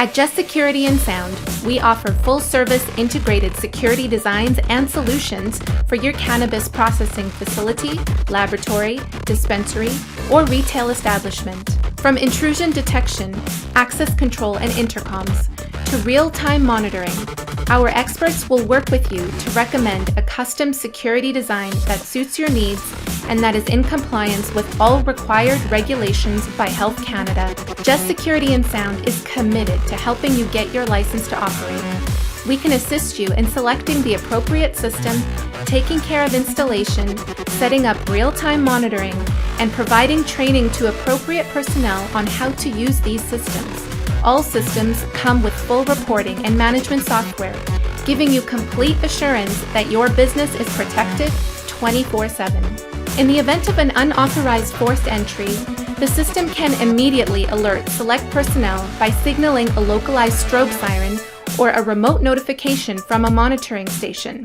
At GESS Security and Sound, we offer full-service integrated security designs and solutions for your cannabis processing facility, laboratory, dispensary, or retail establishment. From intrusion detection, access control and intercoms, to real-time monitoring, our experts will work with you to recommend a custom security design that suits your needs and that is in compliance with all required regulations by Health Canada. GESS Security and Sound is committed to helping you get your license to operate. We can assist you in selecting the appropriate system, taking care of installation, setting up real-time monitoring, and providing training to appropriate personnel on how to use these systems. All systems come with full reporting and management software, giving you complete assurance that your business is protected 24/7. In the event of an unauthorized forced entry, the system can immediately alert select personnel by signaling a localized strobe siren or a remote notification from a monitoring station.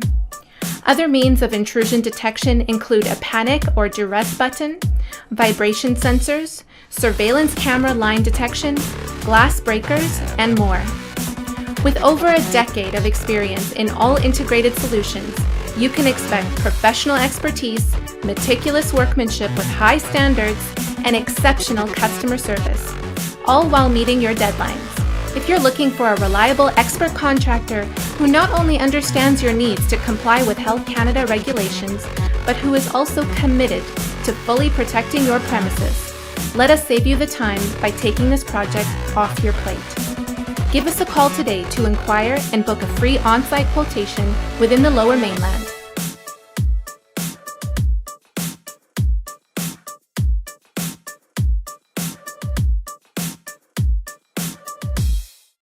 Other means of intrusion detection include a panic or duress button, vibration sensors, surveillance camera line detection, glass breakers, and more. With over a decade of experience in all integrated solutions, you can expect professional expertise, meticulous workmanship with high standards, and exceptional customer service, all while meeting your deadlines. If you're looking for a reliable expert contractor who not only understands your needs to comply with Health Canada regulations, but who is also committed to fully protecting your premises, let us save you the time by taking this project off your plate. Give us a call today to inquire and book a free on-site quotation within the Lower Mainland.